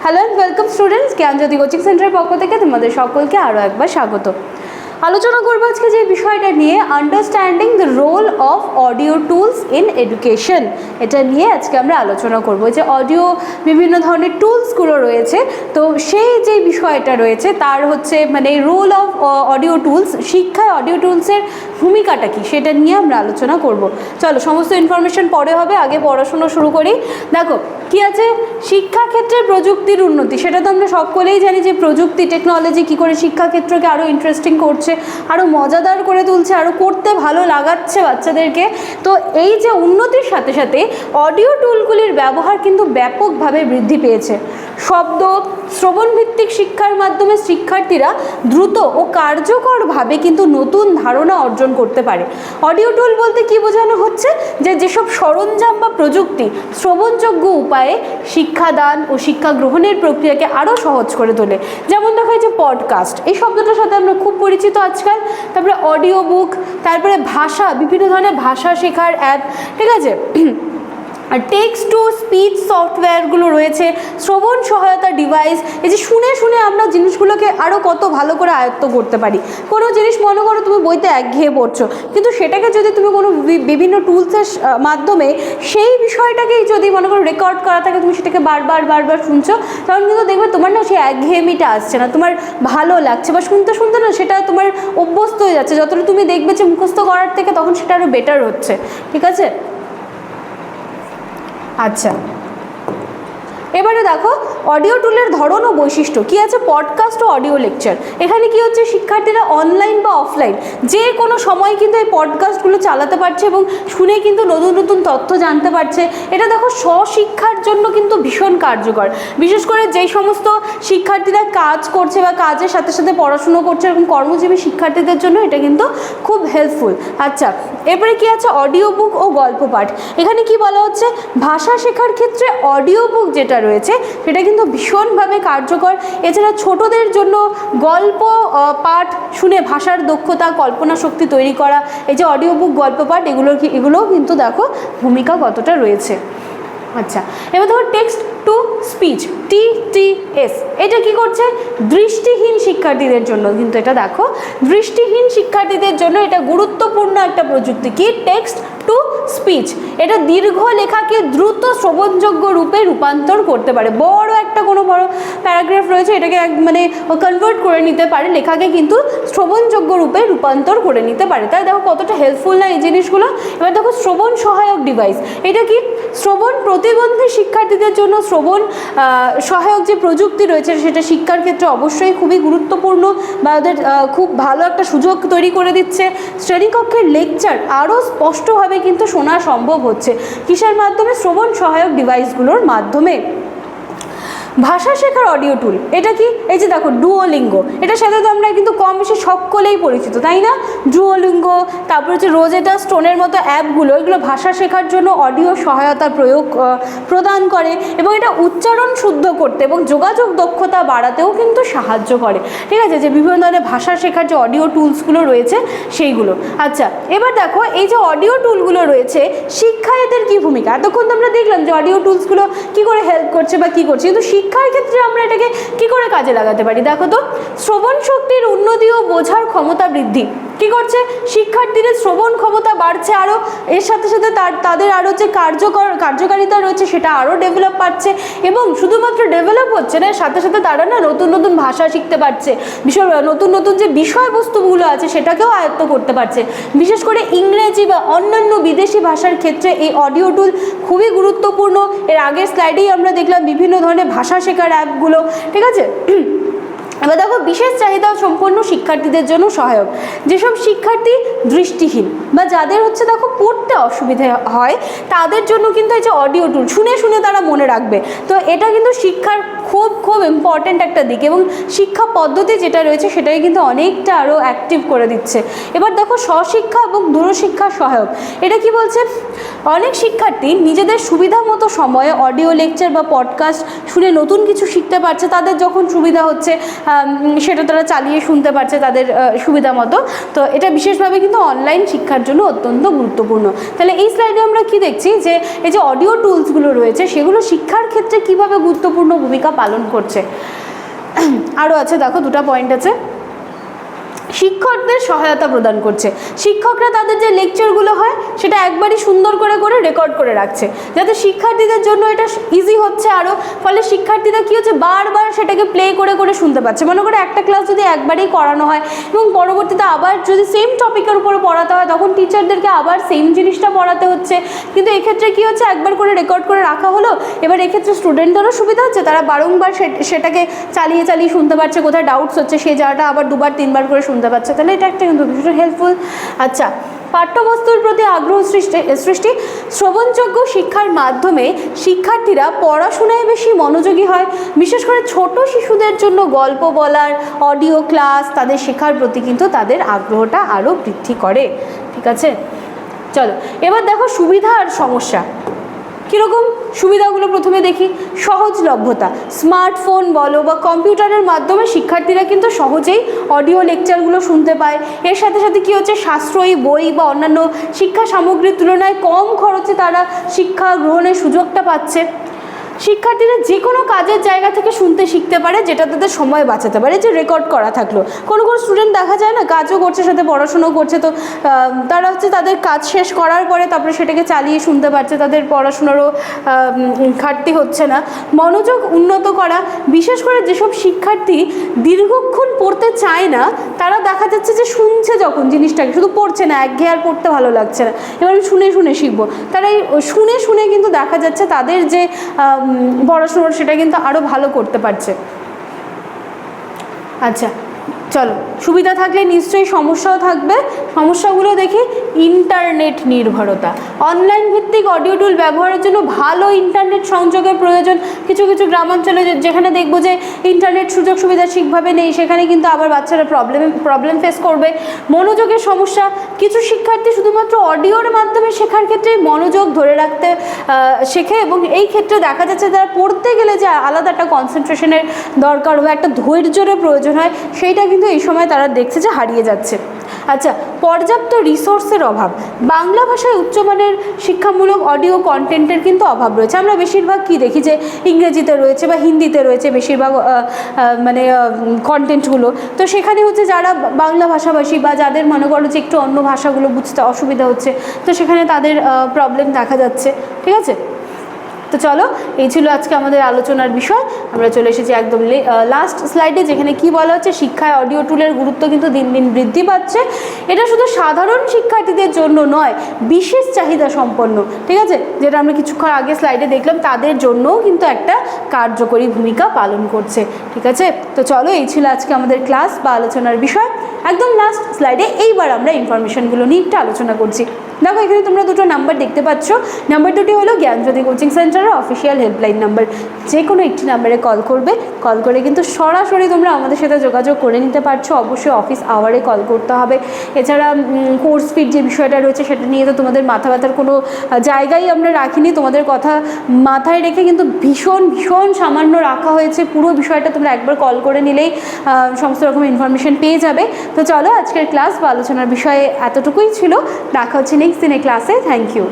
Hello and welcome students, Gyanjyoti coaching সেন্টারের পক্ষ থেকে তোমাদের সকলকে আরও একবার স্বাগত। আলোচনা করবো আজকে যে বিষয়টা নিয়ে, understanding the role of audio tools in education. এটা নিয়ে আজকে আমরা আলোচনা করব যে অডিও বিভিন্ন ধরনের টুলসগুলো রয়েছে, তো সেই যে বিষয়টা রয়েছে তার হচ্ছে মানে রোল অফ অডিও টুলস, শিক্ষায় অডিও টুলসের ভূমিকাটা কী সেটা নিয়ে আমরা আলোচনা করব। চলো, সমস্ত ইনফরমেশন পরে হবে, আগে পড়াশোনা শুরু করি। দেখো কী আছে, শিক্ষাক্ষেত্রে প্রযুক্তির উন্নতি, সেটা তো আমরা সকলেই জানি যে প্রযুক্তি টেকনোলজি কী করে শিক্ষাক্ষেত্রকে আরও ইন্টারেস্টিং করছে, আরও মজাদার করে তুলছে, আরও পড়তে ভালো লাগাচ্ছে বাচ্চাদেরকে। তো এই যে উন্নতির সাথে সাথে অডিও টুলগুলির ব্যবহার কিন্তু ব্যাপকভাবে বৃদ্ধি পেয়েছে। শব্দ শ্রবণভিত্তিক শিক্ষার মাধ্যমে শিক্ষার্থীরা দ্রুত ও কার্যকরভাবে কিন্তু নতুন ধারণা অর্জন করতে পারে। অডিও টুল বলতে কি বোঝানো হচ্ছে, যে যেসব সরঞ্জাম বা প্রযুক্তি শ্রবণযোগ্য উপায়ে শিক্ষাদান ও শিক্ষা গ্রহণের প্রক্রিয়াকে আরও সহজ করে তোলে। যেমন দেখা যায় যে পডকাস্ট, এই শব্দটার সাথে আমরা খুব পরিচিত আজকাল। তারপরে অডিও বুক, তারপরে ভাষা, বিভিন্ন ধরনের ভাষা শেখার অ্যাপ, ঠিক আছে, আর টেক্সট টু স্পিচ সফটওয়্যারগুলো রয়েছে, শ্রবণ সহায়তা ডিভাইস, এই যে শুনে শুনে আমরা জিনিসগুলোকে আরও কত ভালো করে আয়ত্ত করতে পারি। কোনো জিনিস মনে করো তুমি বইতে একঘেয়ে পড়ছো, কিন্তু সেটাকে যদি তুমি কোনো বিভিন্ন টুলসের মাধ্যমে সেই বিষয়টাকেই যদি মনে করো রেকর্ড করা থাকে, তুমি সেটাকে বারবার শুনছো, তখন কিন্তু দেখবে তোমার না সেই একঘেয়েমিটা আসছে না, তোমার ভালো লাগছে, বা শুনতে শুনতে না সেটা তোমার অভ্যস্ত হয়ে যাচ্ছে। যতটা তুমি দেখবে যে মুখস্থ করার থেকে তখন সেটা আরও বেটার হচ্ছে, ঠিক আছে। আচ্ছা, এবারে দেখো অডিও টুলের ধরন ও বৈশিষ্ট্য কী আছে। পডকাস্ট ও অডিও লেকচার, এখানে কি হচ্ছে, শিক্ষার্থীরা অনলাইন বা অফলাইন যে কোনো সময় কিন্তু এই পডকাস্টগুলো চালাতে পারছে এবং শুনে কিন্তু নতুন নতুন তথ্য জানতে পারছে। এটা দেখো স্বশিক্ষার জন্য কিন্তু ভীষণ কার্যকর, বিশেষ করে যেই সমস্ত শিক্ষার্থীরা কাজ করছে বা কাজের সাথে সাথে পড়াশুনো করছে, এরকম কর্মজীবী শিক্ষার্থীদের জন্য এটা কিন্তু খুব হেল্পফুল। আচ্ছা, এরপরে কি আছে, অডিও বুক ও গল্প পাঠ। এখানে কি বলা হচ্ছে, ভাষা শেখার ক্ষেত্রে অডিও বুক যেটা রয়েছে সেটা কিন্তু ভীষণভাবে কার্যকর। এছাড়া ছোটদের জন্য গল্প পাঠ শুনে ভাষার দক্ষতা, কল্পনা শক্তি তৈরি করা, এই যে অডিও বুক, গল্প পাঠ, এগুলোও কিন্তু দেখো ভূমিকা কতটা রয়েছে। আচ্ছা, এবার দেখো টেক্সট টু স্পিচ, TTS, এটা কি করছে, দৃষ্টিহীন শিক্ষার্থীদের জন্য কিন্তু এটা দেখো দৃষ্টিহীন শিক্ষার্থীদের জন্য এটা গুরুত্বপূর্ণ একটা প্রযুক্তি। কি, টেক্সট টু স্পিচ, এটা দীর্ঘ লেখাকে দ্রুত শ্রবণযোগ্য রূপে রূপান্তর করতে পারে। বড় একটা কোনো বড় প্যারাগ্রাফ রয়েছে, এটাকে মানে কনভার্ট করে নিতে পারে, লেখাকে কিন্তু শ্রবণযোগ্য রূপে রূপান্তর করে নিতে পারে। তাই দেখো কতটা হেল্পফুল না এই জিনিসগুলো। এবার দেখো শ্রবণ সহায়ক ডিভাইস, এটা কি, শ্রবণ প্রতিবন্ধী শিক্ষার্থীদের জন্য শ্রবণ সহায়ক যে প্রযুক্তি রয়েছে সেটা শিক্ষার ক্ষেত্রে অবশ্যই খুবই গুরুত্বপূর্ণ, বা ওদের খুব ভালো একটা সুযোগ তৈরি করে দিচ্ছে। শ্রেণীকক্ষের লেকচার আরও স্পষ্টভাবে কিন্তু শোনা সম্ভব হচ্ছে, কিসের মাধ্যমে, শ্রবণ সহায়ক ডিভাইসগুলোর মাধ্যমে। ভাষা শেখার অডিও টুল, এটা কি, এই যে দেখো ডুওলিঙ্গো, এটার সাথে তো আমরা কিন্তু কম বেশি সকলেই পরিচিত, তাই না। ডুওলিঙ্গো, তারপর হচ্ছে রোজেটা স্টোনের মতো অ্যাপগুলো, এগুলো ভাষা শেখার জন্য অডিও সহায়তা প্রদান করে এবং এটা উচ্চারণ শুদ্ধ করতে এবং যোগাযোগ দক্ষতা বাড়াতেও কিন্তু সাহায্য করে, ঠিক আছে, যে বিভিন্ন ধরনের ভাষা শেখার যে অডিও টুলসগুলো রয়েছে সেইগুলো। আচ্ছা, এবার দেখো এই যে অডিও টুলগুলো রয়েছে, শিক্ষায় এদের কী ভূমিকা। এতক্ষণ তো আমরা দেখলাম যে অডিও টুলসগুলো কী করে হেল্প করছে বা কী করছে, কিন্তু শিক্ষার ক্ষেত্রে আমরা এটাকে কি করে কাজে লাগাতে পারি। দেখো তো, শ্রবণ শক্তির উন্নতি ও বোঝার ক্ষমতা বৃদ্ধি, কি করছে, শিক্ষার্থীদের শ্রবণ ক্ষমতা বাড়ছে আরও, এর সাথে সাথে তাদের আরও যে কার্যকারিতা রয়েছে সেটা আরও ডেভেলপ পাচ্ছে, এবং শুধুমাত্র ডেভেলপ হচ্ছে না, সাথে সাথে তারা না নতুন নতুন ভাষা শিখতে পারছে, নতুন নতুন যে বিষয়বস্তুগুলো আছে সেটাকেও আয়ত্ত করতে পারছে। বিশেষ করে ইংরেজি বা অন্যান্য বিদেশি ভাষার ক্ষেত্রে এই অডিও টুল খুবই গুরুত্বপূর্ণ। এর আগের স্লাইডেই আমরা দেখলাম বিভিন্ন ধরনের ভাষা শেখার অ্যাপগুলো, ঠিক আছে। এবার দেখো বিশেষ চাহিদা সম্পন্ন শিক্ষার্থীদের জন্য সহায়ক, যেসব শিক্ষার্থী দৃষ্টিহীন বা যাদের হচ্ছে দেখো পড়তে অসুবিধা হয়, তাদের জন্য কিন্তু এই যে অডিও টুল শুনে শুনে তারা মনে রাখবে। তো এটা কিন্তু শিক্ষার খুব খুব ইম্পর্ট্যান্ট একটা দিক, এবং শিক্ষা পদ্ধতি যেটা রয়েছে সেটাকে কিন্তু অনেকটা আরও অ্যাক্টিভ করে দিচ্ছে। এবার দেখো স্বশিক্ষা এবং দূরশিক্ষা সহায়ক, এটা কি বলছে, অনেক শিক্ষার্থী নিজেদের সুবিধা মতো সময়ে অডিও লেকচার বা পডকাস্ট শুনে নতুন কিছু শিখতে পারছে, তাদের যখন সুবিধা হচ্ছে। সেটা তারা চালিয়ে শুনতে পারছে তাদের সুবিধা মতো। তো এটা বিশেষভাবে কিন্তু অনলাইন শিক্ষার জন্য অত্যন্ত গুরুত্বপূর্ণ। তাহলে এই স্লাইডে আমরা কি দেখছি যে এই যে অডিও টুলসগুলো রয়েছে সেগুলো শিক্ষার ক্ষেত্রে কিভাবে গুরুত্বপূর্ণ ভূমিকা পালন করছে। আরও আছে, দেখো দুটো পয়েন্ট আছে। শিক্ষকদের সহায়তা প্রদান করছে, শিক্ষকরা তাদের যে লেকচারগুলো হয় সেটা একবারই সুন্দর করে করে রেকর্ড করে রাখছে, যাতে শিক্ষার্থীদের জন্য এটা ইজি হচ্ছে আরও। ফলে শিক্ষার্থীরা কী হচ্ছে, বারবার সেটাকে প্লে করে করে শুনতে পাচ্ছে। মনে করে একটা ক্লাস যদি একবারই করানো হয় এবং পরবর্তীতে আবার যদি সেম টপিকের উপরে পড়াতে হয় তখন টিচারদেরকে আবার সেম জিনিসটা পড়াতে হচ্ছে। কিন্তু এক্ষেত্রে কী হচ্ছে, একবার করে রেকর্ড করে রাখা হলো, এবার এক্ষেত্রে স্টুডেন্টদেরও সুবিধা হচ্ছে, তারা বারংবার সেটাকে চালিয়ে চালিয়ে শুনতে পারছে, কোথায় ডাউটস হচ্ছে সেই জায়গাটা আবার দুবার তিনবার করে শুনতে পারছে। তাহলে এটা একটা কিন্তু ভীষণ হেল্পফুল। আচ্ছা, পাঠ্যবস্তুর প্রতি আগ্রহ সৃষ্টি শ্রবণযোগ্য শিক্ষার মাধ্যমে শিক্ষার্থীরা পড়াশোনায় বেশি মনোযোগী হয়। বিশেষ করে ছোট শিশুদের জন্য গল্প বলার অডিও ক্লাস তাদের শেখার প্রতি কিন্তু তাদের আগ্রহটা আরও বৃদ্ধি করে। ঠিক আছে, চলো এবার দেখো সুবিধা আর সমস্যা। কীরকম সুবিধাগুলো প্রথমে দেখি। সহজলভ্যতা, স্মার্টফোন বলো বা কম্পিউটারের মাধ্যমে শিক্ষার্থীরা কিন্তু সহজেই অডিও লেকচারগুলো শুনতে পায়। এর সাথে সাথে কী হচ্ছে, সাশ্রয়ী বই বা অন্যান্য শিক্ষা সামগ্রীর তুলনায় কম খরচে তারা শিক্ষা গ্রহণের সুযোগটা পাচ্ছে। শিক্ষার্থীরা যে কোনো কাজের জায়গা থেকে শুনতে শিখতে পারে, যেটা তাদের সময় বাঁচাতে পারে। যে রেকর্ড করা থাকলো, কোনো কোনো স্টুডেন্ট দেখা যায় না কাজও করছে সাথে পড়াশুনোও করছে, তো তারা হচ্ছে তাদের কাজ শেষ করার পরে তারপরে সেটাকে চালিয়ে শুনতে পারছে, তাদের পড়াশুনোরও ঘাটতি হচ্ছে না। মনোযোগ উন্নত করা, বিশেষ করে যেসব শিক্ষার্থী দীর্ঘক্ষণ পড়তে চায় না তারা দেখা যাচ্ছে যে শুনছে যখন জিনিসটাকে, শুধু পড়ছে না, একঘেয়ে আর পড়তে ভালো লাগছে না, এবার আমি শুনে শুনে শিখবো, তারা এই শুনে শুনে কিন্তু দেখা যাচ্ছে তাদের যে পড়াশোনার সেটা কিন্তু আরও ভালো করতে পারছে। আচ্ছা চলো, সুবিধা থাকলে নিশ্চয়ই সমস্যাও থাকবে। সমস্যাগুলো দেখি। ইন্টারনেট নির্ভরতা, অনলাইন ভিত্তিক অডিও টুল ব্যবহারের জন্য ভালো ইন্টারনেট সংযোগের প্রয়োজন। কিছু কিছু গ্রামাঞ্চলে যেখানে দেখবো যে ইন্টারনেট সুযোগ সুবিধা ঠিকভাবে নেই, সেখানে কিন্তু আবার বাচ্চারা প্রবলেম ফেস করবে। মনোযোগের সমস্যা, কিছু শিক্ষার্থী শুধুমাত্র অডিওর মাধ্যমে শেখার ক্ষেত্রে মনোযোগ ধরে রাখতে শেখে এবং এই ক্ষেত্রে দেখা যাচ্ছে তারা পড়তে গেলে যে আলাদা একটা কনসেন্ট্রেশনের দরকার হয়, একটা ধৈর্যের প্রয়োজন হয়, সেইটা কিন্তু এই সময় তারা দেখছে যে হারিয়ে যাচ্ছে। আচ্ছা, পর্যাপ্ত রিসোর্সের অভাব, বাংলা ভাষায় উচ্চমানের শিক্ষামূলক অডিও কন্টেন্টের কিন্তু অভাব রয়েছে। আমরা বেশিরভাগ কি দেখি যে ইংরেজিতে রয়েছে বা হিন্দিতে রয়েছে বেশিরভাগ মানে কন্টেন্টগুলো, তো সেখানে হচ্ছে যারা বাংলা ভাষাভাষী বা যাদের মনে করো যে একটু অন্য ভাষাগুলো বুঝতে অসুবিধা হচ্ছে, তো সেখানে তাদের প্রবলেম দেখা যাচ্ছে। ঠিক আছে, তো চলো এই ছিল আজকে আমাদের আলোচনার বিষয়। আমরা চলে এসেছি একদম লাস্ট স্লাইডে, যেখানে কি বলা হচ্ছে, শিক্ষায় অডিও টুলের গুরুত্ব কিন্তু দিন দিন বৃদ্ধি পাচ্ছে। এটা শুধু সাধারণ শিক্ষার্থীদের জন্য নয়, বিশেষ চাহিদা সম্পন্ন, ঠিক আছে, যেটা আমরা কিছুক্ষণ আগে স্লাইডে দেখলাম, তাদের জন্যও কিন্তু একটা কার্যকরী ভূমিকা পালন করছে। ঠিক আছে, তো চলো এই ছিল আজকে আমাদের ক্লাস বা আলোচনার বিষয়। একদম লাস্ট স্লাইডে এইবার আমরা ইনফরমেশনগুলো নিয়ে একটু আলোচনা করছি। দেখো এখানে তোমরা দুটো নাম্বার দেখতে পাচ্ছ। নাম্বার দুটি হলো জ্ঞানজ্যোতি কোচিং সেন্টারের অফিসিয়াল হেল্পলাইন নাম্বার। যে কোনো একটি নাম্বারে কল করবে, কল করে কিন্তু সরাসরি তোমরা আমাদের সাথে যোগাযোগ করে নিতে পারছো। অবশ্যই অফিস আওয়ারে কল করতে হবে। এছাড়া কোর্স ফির যে বিষয়টা রয়েছে সেটা নিয়ে তো তোমাদের মাথা ব্যথার কোনো জায়গাই আমরা রাখিনি, তোমাদের কথা মাথায় রেখে কিন্তু ভীষণ ভীষণ সামান্য রাখা হয়েছে। পুরো বিষয়টা তোমরা একবার কল করে নিলেই সমস্ত রকম ইনফরমেশন পেয়ে যাবে। তো চলো আজকের ক্লাস বা আলোচনার বিষয়ে এতটুকুই ছিল। দেখা হচ্ছে নেক্সট দিনের ক্লাসে। Thank you.